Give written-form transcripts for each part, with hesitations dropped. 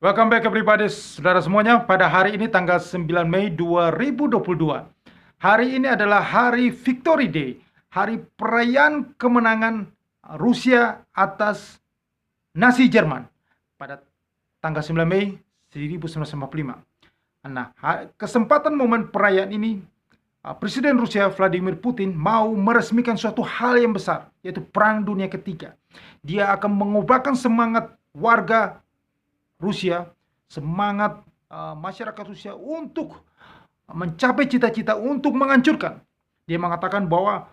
Welcome back everybody, saudara semuanya. Pada hari ini tanggal 9 Mei 2022. Hari ini adalah hari Victory Day, hari perayaan kemenangan Rusia atas Nazi Jerman pada tanggal 9 Mei 1945. Nah, kesempatan momen perayaan ini, Presiden Rusia Vladimir Putin mau meresmikan suatu hal yang besar, yaitu Perang Dunia Ketiga. Dia akan mengobarkan semangat warga Rusia, semangat masyarakat Rusia untuk mencapai cita-cita untuk menghancurkan. Dia mengatakan bahwa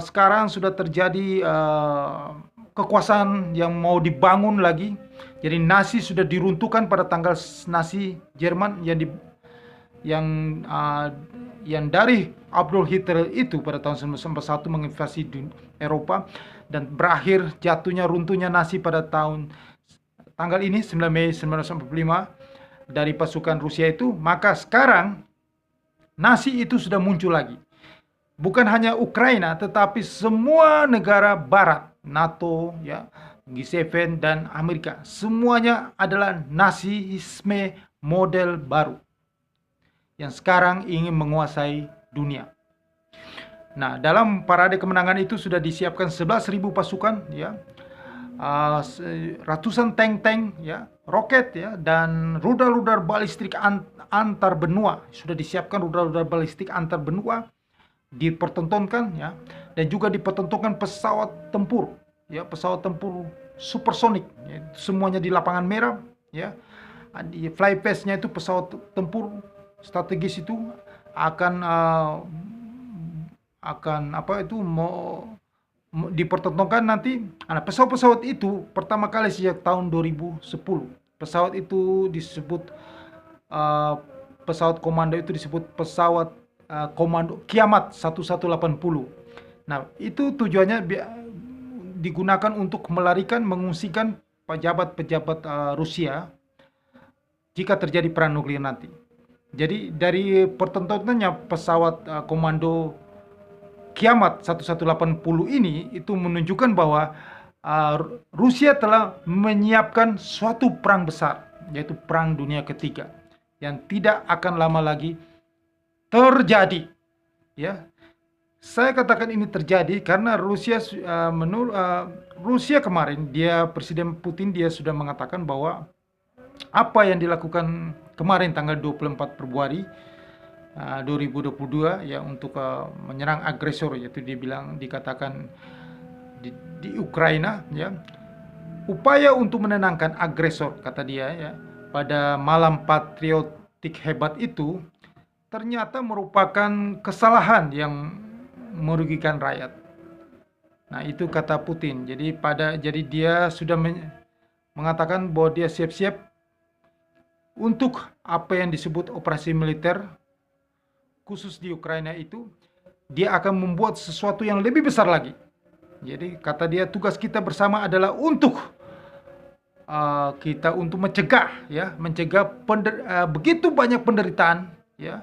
sekarang sudah terjadi kekuasaan yang mau dibangun lagi. Jadi Nazi sudah diruntuhkan pada tanggal Nazi Jerman yang dari Adolf Hitler itu pada tahun 1941 menginvasi Eropa dan berakhir jatuhnya runtuhnya Nazi pada tanggal ini 9 Mei 1945 dari pasukan Rusia itu. Maka sekarang Nazi itu sudah muncul lagi. Bukan hanya Ukraina tetapi semua negara barat, NATO, ya, G7 dan Amerika, semuanya adalah Nazisme model baru yang sekarang ingin menguasai dunia. Nah, dalam parade kemenangan itu sudah disiapkan 11.000 pasukan, ya, ratusan tank-tank, ya, roket, ya, dan rudal-rudal balistik antar benua. Sudah disiapkan rudal-rudal balistik antar benua, dipertontonkan, ya, dan juga dipertontonkan pesawat tempur, ya, pesawat tempur supersonik, ya, semuanya di lapangan merah, ya. Di fly pass-nya itu pesawat tempur strategis itu akan dipertontonkan nanti. Nah, pesawat-pesawat itu pertama kali sejak tahun 2010. Pesawat itu disebut pesawat komando itu disebut pesawat komando Kiamat 1180. Nah, itu tujuannya digunakan untuk melarikan, mengungsikan pejabat-pejabat Rusia jika terjadi perang nuklir nanti. Jadi dari pertontonannya pesawat komando Kiamat 1180 ini itu menunjukkan bahwa Rusia telah menyiapkan suatu perang besar, yaitu Perang Dunia Ketiga, yang tidak akan lama lagi terjadi. Ya, saya katakan ini terjadi karena Rusia kemarin, Presiden Putin dia sudah mengatakan bahwa apa yang dilakukan kemarin tanggal 24 Februari 2022, ya, untuk menyerang agresor, yaitu dikatakan di Ukraina, ya, upaya untuk menenangkan agresor, kata dia, ya, pada malam patriotik hebat itu ternyata merupakan kesalahan yang merugikan rakyat. Nah, itu kata Putin. Jadi dia sudah mengatakan bahwa dia siap-siap untuk apa yang disebut operasi militer khusus di Ukraina itu. Dia akan membuat sesuatu yang lebih besar lagi. Jadi kata dia, tugas kita bersama adalah untuk mencegah, ya, begitu banyak penderitaan, ya,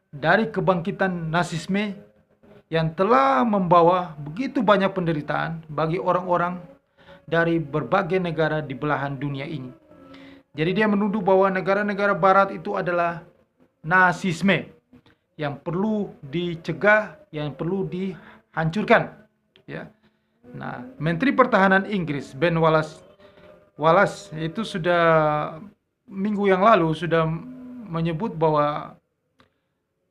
dari kebangkitan Nazisme yang telah membawa begitu banyak penderitaan bagi orang-orang dari berbagai negara di belahan dunia ini. Jadi dia menuduh bahwa negara-negara barat itu adalah Nazisme yang perlu dicegah, yang perlu dihancurkan, ya. Nah, Menteri Pertahanan Inggris Ben Wallace itu sudah minggu yang lalu sudah menyebut bahwa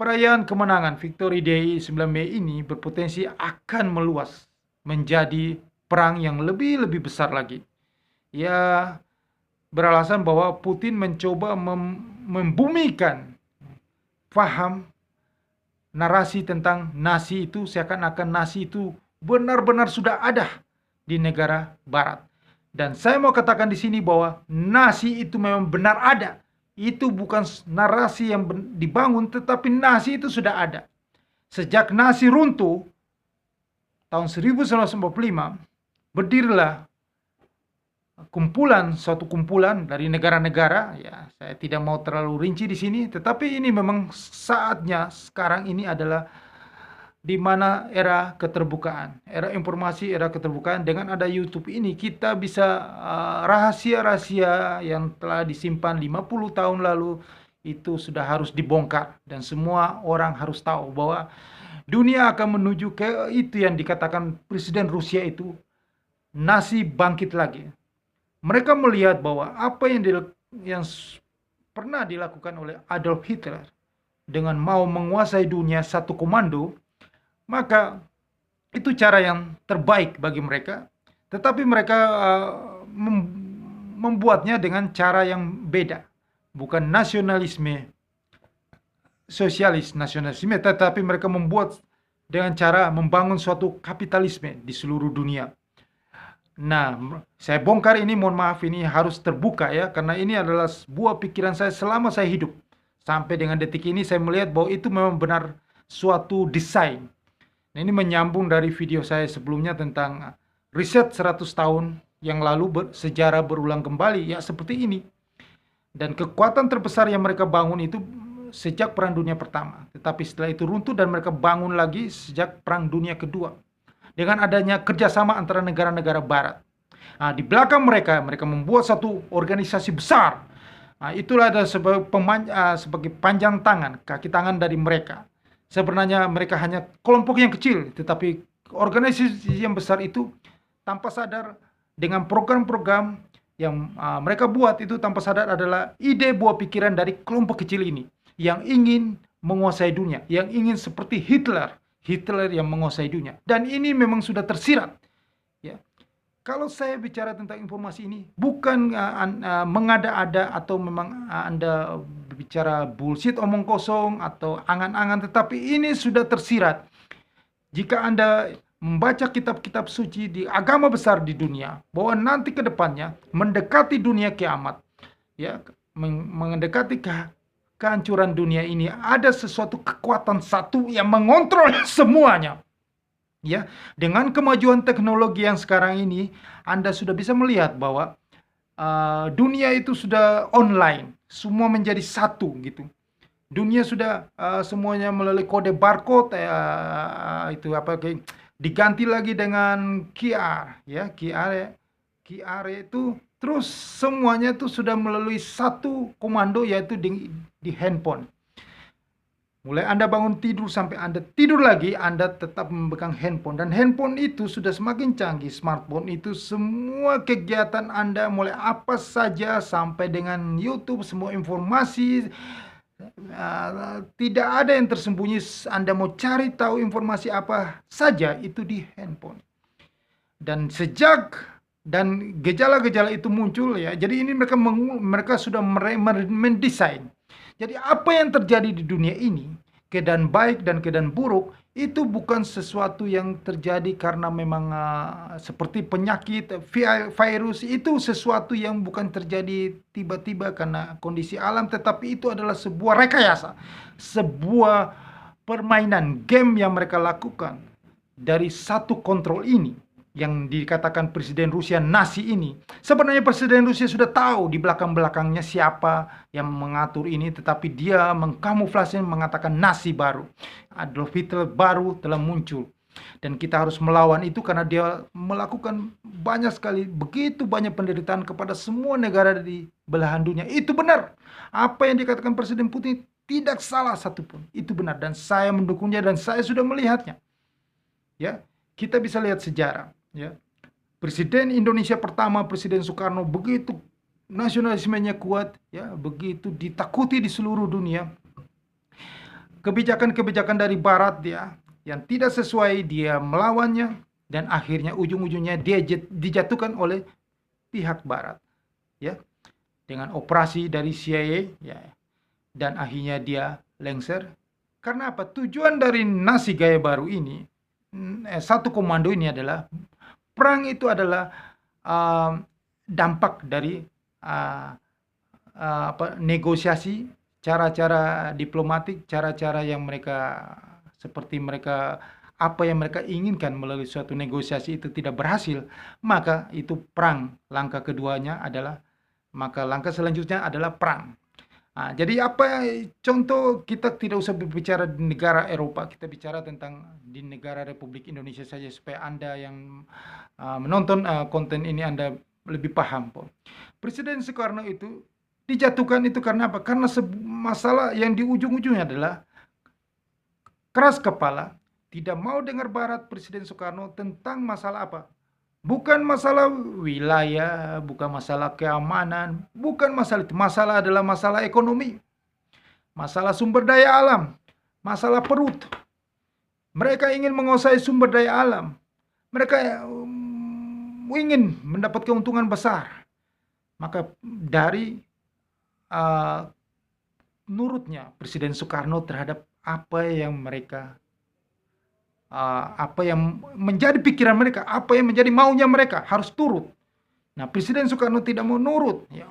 perayaan kemenangan Victory Day 9 Mei ini berpotensi akan meluas menjadi perang yang lebih besar lagi. Ya, beralasan bahwa Putin mencoba membumikan paham narasi tentang Nazi itu, seakan-akan Nazi itu benar-benar sudah ada di negara barat. Dan saya mau katakan di sini bahwa Nazi itu memang benar ada. Itu bukan narasi yang dibangun, tetapi Nazi itu sudah ada. Sejak Nazi runtuh tahun 1945, berdirilah suatu kumpulan dari negara-negara, ya, saya tidak mau terlalu rinci di sini, tetapi ini memang saatnya sekarang ini adalah di mana era keterbukaan, era informasi, era keterbukaan. Dengan ada YouTube ini kita bisa rahasia-rahasia yang telah disimpan 50 tahun lalu itu sudah harus dibongkar dan semua orang harus tahu bahwa dunia akan menuju ke itu yang dikatakan Presiden Rusia itu nasi bangkit lagi. Mereka melihat bahwa apa yang pernah dilakukan oleh Adolf Hitler dengan mau menguasai dunia satu komando, maka itu cara yang terbaik bagi mereka. Tetapi mereka membuatnya dengan cara yang beda. Bukan nasionalisme, sosialis nasionalisme, tetapi mereka membuat dengan cara membangun suatu kapitalisme di seluruh dunia. Nah, saya bongkar ini, mohon maaf, ini harus terbuka ya, karena ini adalah sebuah pikiran saya selama saya hidup. Sampai dengan detik ini saya melihat bahwa itu memang benar suatu desain. Nah, ini menyambung dari video saya sebelumnya tentang riset 100 tahun yang lalu sejarah berulang kembali, ya seperti ini. Dan kekuatan terbesar yang mereka bangun itu sejak Perang Dunia Pertama. Tetapi setelah itu runtuh dan mereka bangun lagi sejak Perang Dunia Kedua. Dengan adanya kerjasama antara negara-negara barat. Nah, di belakang mereka membuat satu organisasi besar. Nah, itulah ada sebagai panjang tangan, kaki tangan dari mereka. Sebenarnya mereka hanya kelompok yang kecil, tetapi organisasi yang besar itu tanpa sadar dengan program-program yang mereka buat itu tanpa sadar adalah ide buah pikiran dari kelompok kecil ini yang ingin menguasai dunia, yang ingin seperti Hitler yang menguasai dunia. Dan ini memang sudah tersirat. Ya. Kalau saya bicara tentang informasi ini, bukan mengada-ada atau memang Anda bicara bullshit, omong kosong atau angan-angan, tetapi ini sudah tersirat. Jika Anda membaca kitab-kitab suci di agama besar di dunia, bahwa nanti ke depannya mendekati dunia kiamat, ya, mendekati kehancuran dunia ini, ada sesuatu kekuatan satu yang mengontrol semuanya. Ya, dengan kemajuan teknologi yang sekarang ini, Anda sudah bisa melihat bahwa dunia itu sudah online, semua menjadi satu gitu. Dunia sudah semuanya melalui kode barcode, itu apa, diganti lagi dengan QR, ya QR itu, terus semuanya itu sudah melalui satu komando, yaitu di handphone. Mulai Anda bangun tidur sampai Anda tidur lagi, Anda tetap memegang handphone. Dan handphone itu sudah semakin canggih, smartphone itu semua kegiatan Anda, mulai apa saja sampai dengan YouTube, semua informasi, tidak ada yang tersembunyi. Anda mau cari tahu informasi apa saja, itu di handphone. Dan gejala-gejala itu muncul ya. Jadi ini mereka sudah mendesain. Jadi apa yang terjadi di dunia ini, keadaan baik dan keadaan buruk, itu bukan sesuatu yang terjadi karena memang seperti penyakit, virus, itu sesuatu yang bukan terjadi tiba-tiba karena kondisi alam, tetapi itu adalah sebuah rekayasa, sebuah permainan game yang mereka lakukan dari satu kontrol ini. Yang dikatakan Presiden Rusia Nazi ini, sebenarnya Presiden Rusia sudah tahu di belakang-belakangnya siapa yang mengatur ini, tetapi dia mengkamuflase, mengatakan Nazi baru, Adolf Hitler baru telah muncul. Dan kita harus melawan itu karena dia melakukan banyak sekali, begitu banyak penderitaan kepada semua negara di belahan dunia. Itu benar. Apa yang dikatakan Presiden Putin tidak salah satupun. Itu benar dan saya mendukungnya dan saya sudah melihatnya. Ya, kita bisa lihat sejarah. Ya, Presiden Indonesia pertama, Presiden Soekarno, begitu nasionalismenya kuat, ya, begitu ditakuti di seluruh dunia. Kebijakan-kebijakan dari Barat ya, yang tidak sesuai, dia melawannya dan akhirnya ujung-ujungnya dia dijatuhkan oleh pihak Barat, ya, dengan operasi dari CIA, ya, dan akhirnya dia lengser. Karena apa? Tujuan dari Nazi gaya baru ini, satu komando ini adalah perang itu adalah dampak dari negosiasi, cara-cara diplomatik, cara-cara yang mereka apa yang mereka inginkan melalui suatu negosiasi itu tidak berhasil, maka itu perang. Langkah selanjutnya adalah perang. Jadi apa contoh, kita tidak usah berbicara di negara Eropa, kita bicara tentang di negara Republik Indonesia saja supaya Anda yang menonton konten ini Anda lebih paham, Po. Presiden Soekarno itu dijatuhkan itu karena apa? Karena masalah yang di ujung-ujungnya adalah keras kepala, tidak mau dengar Barat Presiden Soekarno tentang masalah apa? Bukan masalah wilayah, bukan masalah keamanan, bukan masalah itu. Masalah adalah masalah ekonomi, masalah sumber daya alam, masalah perut. Mereka ingin menguasai sumber daya alam. Mereka ingin mendapat keuntungan besar. Maka dari nurutnya Presiden Soekarno terhadap apa yang menjadi pikiran mereka, apa yang menjadi maunya mereka harus turut. Nah, Presiden Soekarno tidak mau nurut, ya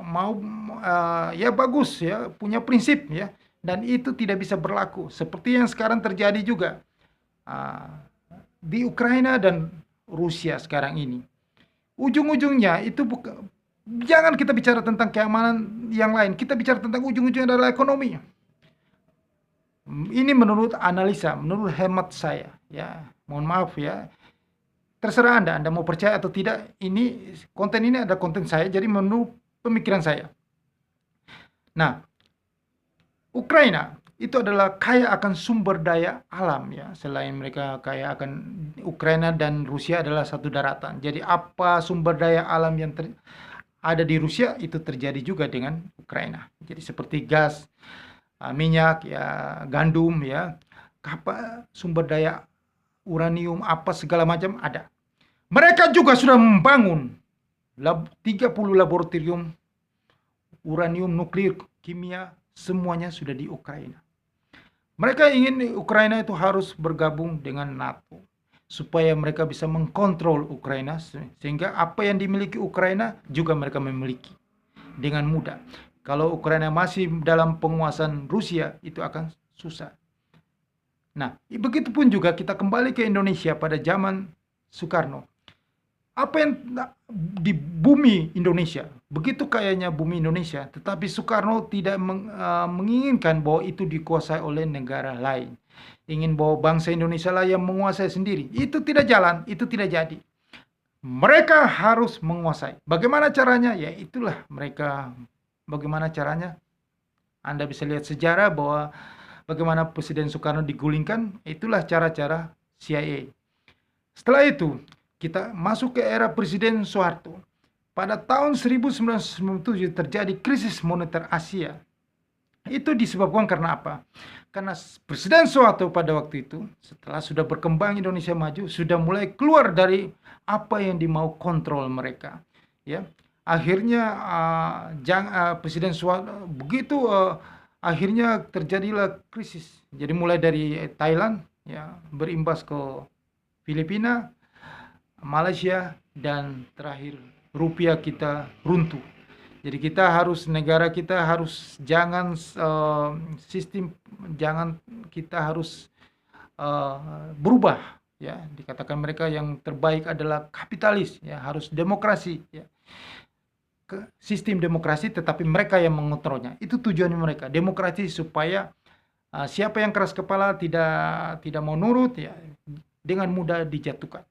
ya bagus ya, punya prinsip ya, dan itu tidak bisa berlaku seperti yang sekarang terjadi juga di Ukraina dan Rusia sekarang ini. Ujung-ujungnya itu jangan kita bicara tentang keamanan yang lain, kita bicara tentang ujung-ujungnya adalah ekonomi. Ini menurut analisa, menurut hemat saya, ya. Mohon maaf ya. Terserah Anda mau percaya atau tidak. Konten ini ada konten saya, jadi menurut pemikiran saya. Nah, Ukraina itu adalah kaya akan sumber daya alam ya. Selain mereka kaya akan, Ukraina dan Rusia adalah satu daratan. Jadi apa sumber daya alam yang ada di Rusia itu terjadi juga dengan Ukraina. Jadi seperti gas, minyak ya, gandum ya, sumber daya uranium apa segala macam ada. Mereka juga sudah membangun 30 laboratorium uranium, nuklir, kimia, semuanya sudah di Ukraina. Mereka ingin Ukraina itu harus bergabung dengan NATO supaya mereka bisa mengkontrol Ukraina, sehingga apa yang dimiliki Ukraina juga mereka memiliki dengan mudah. Kalau Ukraina masih dalam penguasaan Rusia, itu akan susah. Nah, begitupun juga kita kembali ke Indonesia pada zaman Soekarno. Apa yang di bumi Indonesia, begitu kayanya bumi Indonesia, tetapi Soekarno tidak menginginkan bahwa itu dikuasai oleh negara lain. Ingin bahwa bangsa Indonesia lah yang menguasai sendiri. Itu tidak jalan, itu tidak jadi. Mereka harus menguasai. Bagaimana caranya? Ya itulah mereka. Bagaimana caranya? Anda bisa lihat sejarah bahwa bagaimana Presiden Soekarno digulingkan, itulah cara-cara CIA. Setelah itu, kita masuk ke era Presiden Soeharto. Pada tahun 1997 terjadi krisis moneter Asia. Itu disebabkan karena apa? Karena Presiden Soeharto pada waktu itu, setelah sudah berkembang Indonesia maju, sudah mulai keluar dari apa yang dimau kontrol mereka. Ya, akhirnya Presiden Soeharto begitu akhirnya terjadilah krisis. Jadi mulai dari Thailand, ya, berimbas ke Filipina, Malaysia, dan terakhir rupiah kita runtuh. Jadi negara kita harus kita harus berubah ya. Dikatakan mereka yang terbaik adalah kapitalis ya, harus demokrasi ya. Sistem demokrasi tetapi mereka yang mengontrolnya. Itu tujuan mereka, demokrasi supaya siapa yang keras kepala tidak mau nurut ya, dengan mudah dijatuhkan.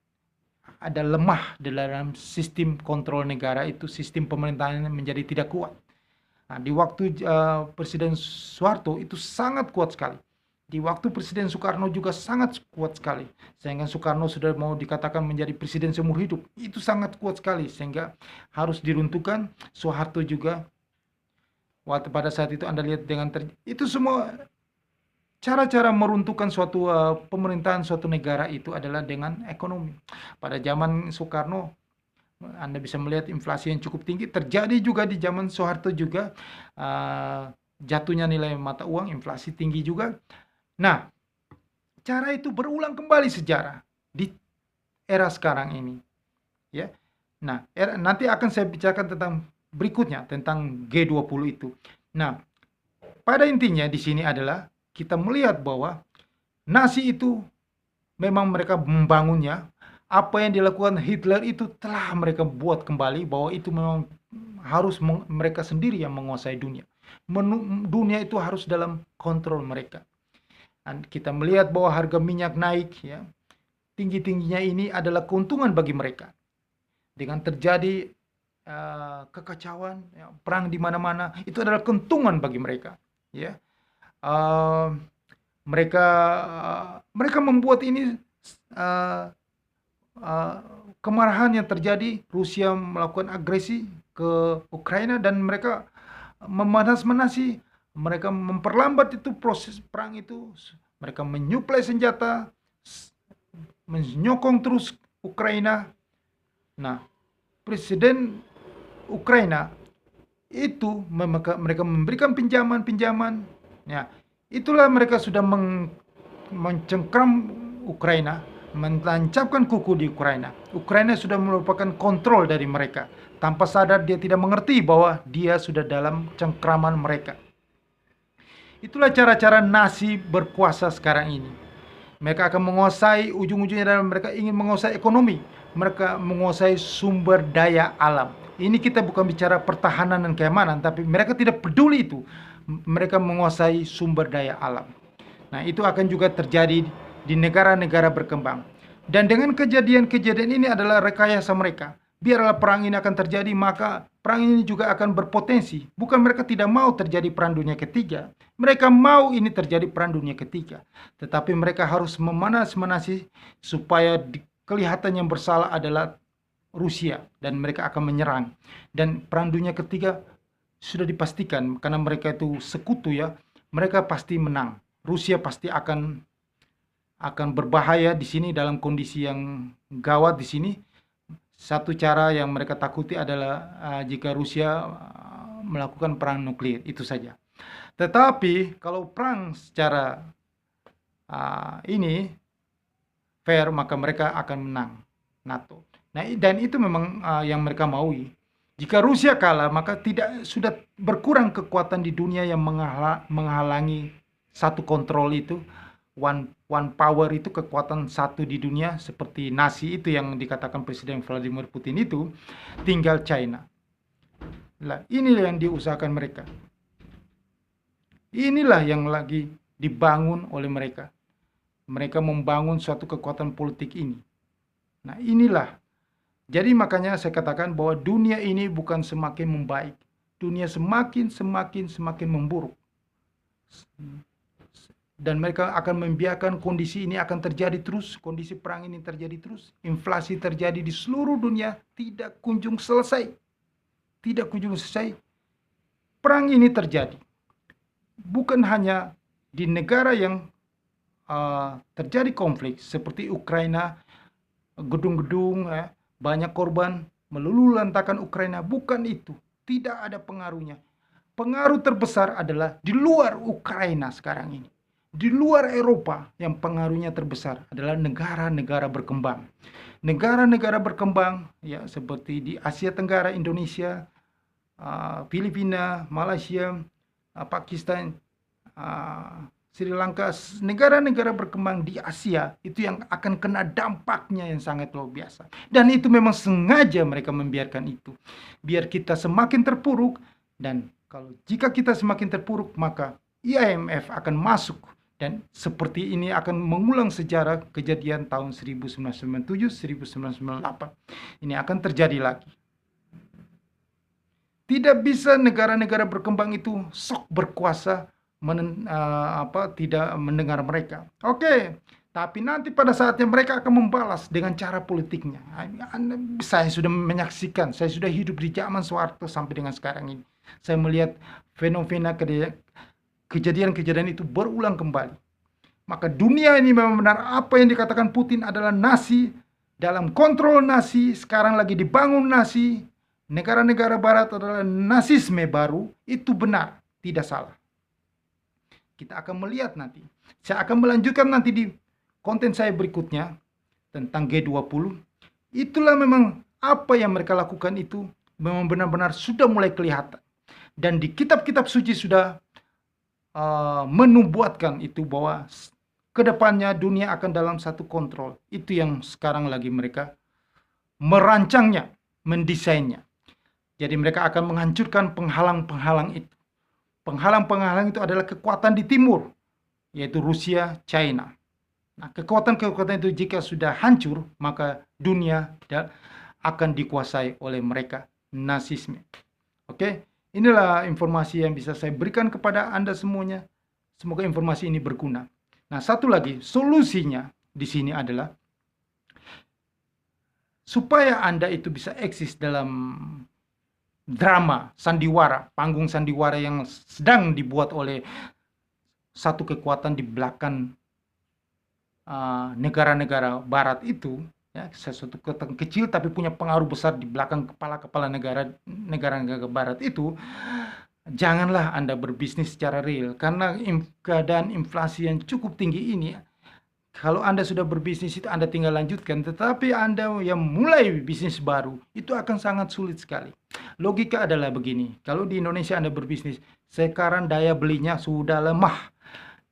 Ada lemah dalam sistem kontrol negara itu, sistem pemerintahan menjadi tidak kuat. Nah, di waktu Presiden Soeharto itu sangat kuat sekali. Di waktu Presiden Soekarno juga sangat kuat sekali. Sehingga Soekarno sudah mau dikatakan menjadi presiden seumur hidup. Itu sangat kuat sekali sehingga harus diruntuhkan. Soeharto juga waktu pada saat itu Anda lihat itu semua cara-cara meruntuhkan suatu pemerintahan suatu negara itu adalah dengan ekonomi. Pada zaman Soekarno, Anda bisa melihat inflasi yang cukup tinggi. Terjadi juga di zaman Soeharto juga, jatuhnya nilai mata uang, inflasi tinggi juga. Nah, cara itu berulang kembali sejarah di era sekarang ini. Ya. Nah, nanti akan saya bicarakan tentang berikutnya, tentang G20 itu. Nah, pada intinya di sini adalah kita melihat bahwa nasi itu memang mereka membangunnya. Apa yang dilakukan Hitler itu telah mereka buat kembali, bahwa itu memang harus mereka sendiri yang menguasai dunia. Dunia itu harus dalam kontrol mereka. Dan kita melihat bahwa harga minyak naik, ya, tinggi-tingginya ini adalah keuntungan bagi mereka. Dengan terjadi kekacauan, ya, perang di mana-mana, itu adalah keuntungan bagi mereka. Ya, uh, mereka membuat ini kemarahan yang terjadi. Rusia melakukan agresi ke Ukraina dan mereka memanas-manasi, mereka memperlambat itu proses perang itu. Mereka menyuplai senjata, menyokong terus Ukraina. Nah, Presiden Ukraina itu mereka memberikan pinjaman-pinjaman. Ya, itulah mereka sudah mencengkram Ukraina, menancapkan kuku di Ukraina. Ukraina sudah merupakan kontrol dari mereka. Tanpa sadar dia tidak mengerti bahwa dia sudah dalam cengkraman mereka. Itulah cara-cara Nazi berkuasa sekarang ini. Mereka akan menguasai, ujung-ujungnya adalah mereka ingin menguasai ekonomi. Mereka menguasai sumber daya alam. Ini kita bukan bicara pertahanan dan keamanan, tapi mereka tidak peduli itu. Mereka menguasai sumber daya alam. Nah, itu akan juga terjadi di negara-negara berkembang. Dan dengan kejadian-kejadian ini adalah rekayasa mereka. Biarlah perang ini akan terjadi, maka perang ini juga akan berpotensi. Bukan mereka tidak mau terjadi perang dunia ketiga. Mereka mau ini terjadi perang dunia ketiga. Tetapi mereka harus memanas-manasi supaya kelihatan yang bersalah adalah Rusia. Dan mereka akan menyerang. Dan perang dunia ketiga sudah dipastikan karena mereka itu sekutu, ya. Mereka pasti menang. Rusia pasti akan berbahaya di sini dalam kondisi yang gawat di sini. Satu cara yang mereka takuti adalah jika Rusia melakukan perang nuklir, itu saja. Tetapi kalau perang secara ini fair, maka mereka akan menang NATO. Nah, dan itu memang yang mereka maui. Jika Rusia kalah, maka sudah berkurang kekuatan di dunia yang menghalangi satu kontrol itu. One power itu, kekuatan satu di dunia seperti Nazi itu yang dikatakan Presiden Vladimir Putin itu, tinggal China. Lah, inilah yang diusahakan mereka. Inilah yang lagi dibangun oleh mereka. Mereka membangun suatu kekuatan politik ini. Nah, inilah. Jadi makanya saya katakan bahwa dunia ini bukan semakin membaik. Dunia semakin memburuk. Dan mereka akan membiarkan kondisi ini akan terjadi terus, kondisi perang ini terjadi terus, inflasi terjadi di seluruh dunia, tidak kunjung selesai. Tidak kunjung selesai. Perang ini terjadi. Bukan hanya di negara yang terjadi konflik, seperti Ukraina, gedung-gedung, banyak korban, meluluh lantakan Ukraina, bukan itu. Tidak ada pengaruhnya. Pengaruh terbesar adalah di luar Ukraina sekarang ini. Di luar Eropa yang pengaruhnya terbesar adalah negara-negara berkembang. Negara-negara berkembang, ya, seperti di Asia Tenggara, Indonesia, Filipina, Malaysia, Pakistan, Sri Lanka, negara-negara berkembang di Asia itu yang akan kena dampaknya yang sangat luar biasa. Dan itu memang sengaja mereka membiarkan itu. Biar kita semakin terpuruk, dan jika kita semakin terpuruk, maka IMF akan masuk. Dan seperti ini akan mengulang sejarah kejadian tahun 1997, 1998. Ini akan terjadi lagi. Tidak bisa negara-negara berkembang itu sok berkuasa tidak mendengar mereka. Oke, tapi nanti pada saatnya mereka akan membalas dengan cara politiknya. Saya sudah menyaksikan, saya sudah hidup di zaman Soeharto sampai dengan sekarang ini. Saya melihat fenomena kejadian-kejadian itu berulang kembali. Maka dunia ini memang benar apa yang dikatakan Putin adalah Nazi, dalam kontrol Nazi, sekarang lagi dibangun Nazi, negara-negara barat adalah Nazisme baru, itu benar, tidak salah. Kita akan melihat nanti. Saya akan melanjutkan nanti di konten saya berikutnya tentang G20. Itulah memang apa yang mereka lakukan itu memang benar-benar sudah mulai kelihatan. Dan di kitab-kitab suci sudah menubuatkan itu bahwa kedepannya dunia akan dalam satu kontrol. Itu yang sekarang lagi mereka merancangnya, mendesainnya. Jadi mereka akan menghancurkan penghalang-penghalang itu. Penghalang-penghalang itu adalah kekuatan di timur, yaitu Rusia, China. Nah, kekuatan-kekuatan itu jika sudah hancur, maka dunia akan dikuasai oleh mereka, nasisme. Oke, inilah informasi yang bisa saya berikan kepada Anda semuanya. Semoga informasi ini berguna. Nah, satu lagi, solusinya di sini adalah supaya Anda itu bisa eksis dalam drama sandiwara, panggung sandiwara yang sedang dibuat oleh satu kekuatan di belakang negara-negara barat itu, ya, sesuatu kekuatan kecil tapi punya pengaruh besar di belakang kepala-kepala negara-negara barat itu. Janganlah Anda berbisnis secara real, karena keadaan inflasi yang cukup tinggi ini, kalau Anda sudah berbisnis itu Anda tinggal lanjutkan, tetapi Anda yang mulai bisnis baru itu akan sangat sulit sekali. Logika adalah begini, kalau di Indonesia Anda berbisnis, sekarang daya belinya sudah lemah.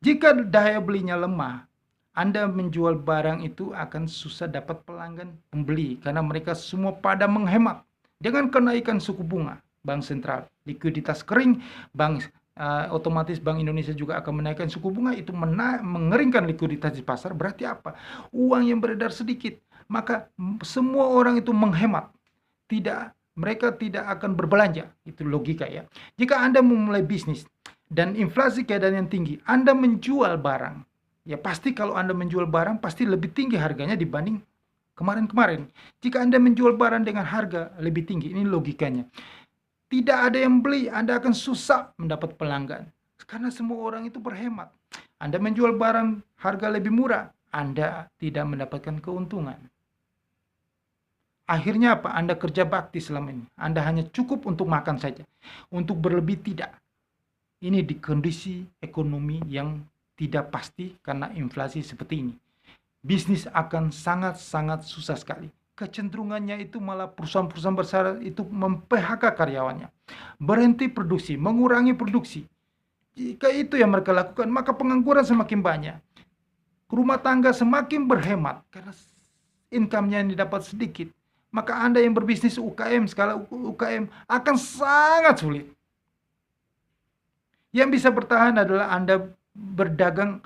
Jika daya belinya lemah, Anda menjual barang itu akan susah dapat pelanggan pembeli, karena mereka semua pada menghemat. Dengan kenaikan suku bunga, Bank Sentral, likuiditas kering, otomatis Bank Indonesia juga akan menaikkan suku bunga, itu mengeringkan likuiditas di pasar. Berarti apa? Uang yang beredar sedikit, maka semua orang itu menghemat. Mereka tidak akan berbelanja. Itu logika ya. Jika Anda memulai bisnis dan inflasi keadaan yang tinggi, Anda menjual barang, ya pasti kalau Anda menjual barang pasti lebih tinggi harganya dibanding kemarin-kemarin. Jika Anda menjual barang dengan harga lebih tinggi, ini logikanya, tidak ada yang beli, Anda akan susah mendapat pelanggan. Karena semua orang itu berhemat. Anda menjual barang harga lebih murah, Anda tidak mendapatkan keuntungan. Akhirnya apa? Anda kerja bakti selama ini. Anda hanya cukup untuk makan saja. Untuk berlebih tidak. Ini di kondisi ekonomi yang tidak pasti karena inflasi seperti ini. Bisnis akan sangat-sangat susah sekali. Kecenderungannya itu malah perusahaan-perusahaan besar itu mem-PHK karyawannya, berhenti produksi, mengurangi produksi. Jika itu yang mereka lakukan, maka pengangguran semakin banyak, rumah tangga semakin berhemat karena income-nya yang didapat sedikit. Maka Anda yang berbisnis UKM, skala UKM akan sangat sulit. Yang bisa bertahan adalah Anda berdagang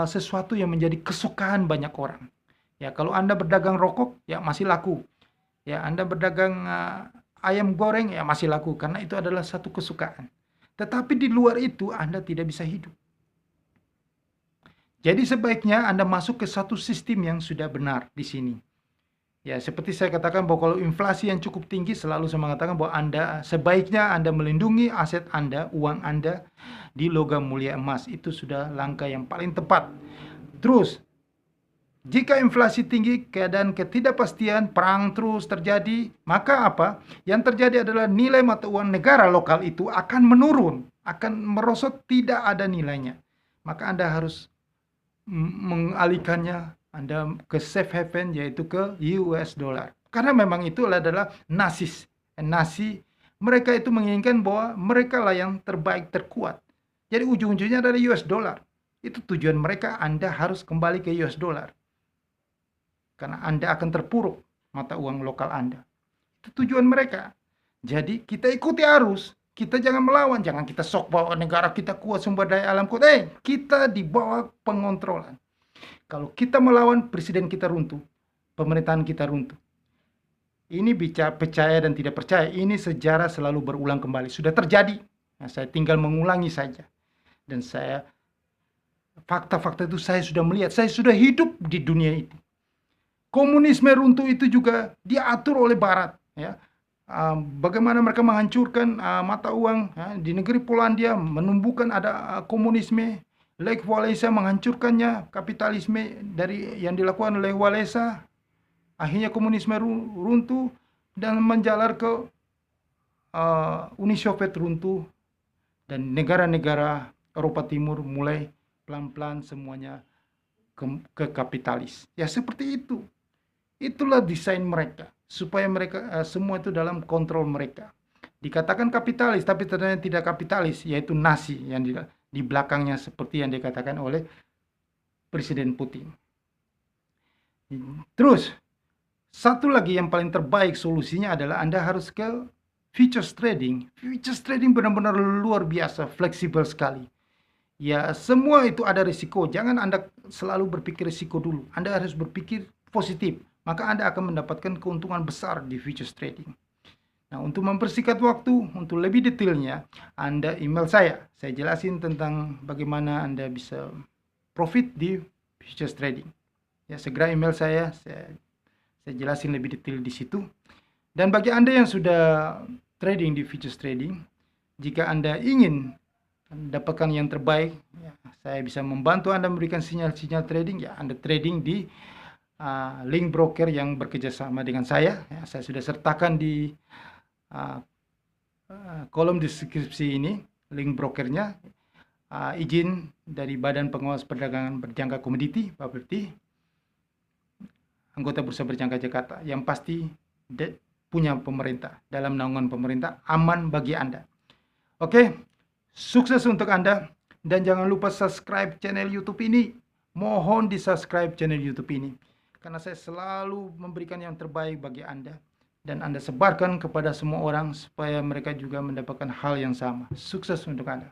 sesuatu yang menjadi kesukaan banyak orang. Ya, kalau Anda berdagang rokok, ya masih laku. Ya, Anda berdagang ayam goreng, ya masih laku, karena itu adalah satu kesukaan. Tetapi di luar itu, Anda tidak bisa hidup. Jadi sebaiknya Anda masuk ke satu sistem yang sudah benar di sini. Ya, seperti saya katakan bahwa kalau inflasi yang cukup tinggi, selalu saya mengatakan bahwa sebaiknya Anda melindungi aset Anda, uang Anda, di logam mulia emas. Itu sudah langkah yang paling tepat. Terus, jika inflasi tinggi, keadaan ketidakpastian, perang terus terjadi, maka apa? Yang terjadi adalah nilai mata uang negara lokal itu akan menurun, akan merosot, tidak ada nilainya. Maka Anda harus mengalihkannya Anda ke safe haven, yaitu ke US dollar. Karena memang itu adalah nasi. Mereka itu menginginkan bahwa mereka lah yang terbaik, terkuat. Jadi ujung-ujungnya adalah US dollar. Itu tujuan mereka, Anda harus kembali ke US dollar. Karena Anda akan terpuruk mata uang lokal Anda. Itu tujuan mereka. Jadi kita ikuti arus. Kita jangan melawan. Jangan kita sok bahwa negara kita kuat, sumber daya alam kuat. Kita di bawah pengontrolan. Kalau kita melawan, presiden kita runtuh. Pemerintahan kita runtuh. Ini bicara percaya dan tidak percaya. Ini sejarah selalu berulang kembali. Sudah terjadi. Nah, saya tinggal mengulangi saja. Dan fakta-fakta itu saya sudah melihat. Saya sudah hidup di dunia itu. Komunisme runtuh itu juga diatur oleh Barat. Ya. Bagaimana mereka menghancurkan mata uang ya, di negeri Polandia, menumbuhkan ada komunisme. Lech Walesa menghancurkannya, kapitalisme dari yang dilakukan oleh Walesa. Akhirnya komunisme runtuh dan menjalar ke Uni Soviet runtuh. Dan negara-negara Eropa Timur mulai pelan-pelan semuanya ke kapitalis. Ya seperti itu. Itulah desain mereka, supaya mereka semua itu dalam kontrol mereka. Dikatakan kapitalis, tapi ternyata tidak kapitalis, yaitu nasi yang di belakangnya seperti yang dikatakan oleh Presiden Putin. Terus, satu lagi yang paling terbaik solusinya adalah Anda harus ke futures trading benar-benar luar biasa, fleksibel sekali. Ya, semua itu ada risiko. Jangan Anda selalu berpikir risiko dulu. Anda harus berpikir positif. Maka Anda akan mendapatkan keuntungan besar di futures trading. Nah, untuk mempersingkat waktu, untuk lebih detailnya, Anda email saya. Saya jelasin tentang bagaimana Anda bisa profit di futures trading. Ya, segera email saya jelasin lebih detail di situ. Dan bagi Anda yang sudah trading di futures trading, jika Anda ingin dapatkan yang terbaik, ya, saya bisa membantu Anda memberikan sinyal-sinyal trading. Ya, Anda trading di link broker yang bekerjasama dengan saya. Ya, saya sudah sertakan di kolom deskripsi ini link brokernya. Izin dari Badan Pengawas Perdagangan Berjangka Komoditi Bapepti, anggota Bursa Berjangka Jakarta, yang pasti punya pemerintah, dalam naungan pemerintah, aman bagi Anda. Oke. Sukses untuk Anda, dan jangan lupa subscribe channel YouTube ini. Mohon di-subscribe channel YouTube ini, karena saya selalu memberikan yang terbaik bagi Anda, dan Anda sebarkan kepada semua orang supaya mereka juga mendapatkan hal yang sama. Sukses untuk Anda.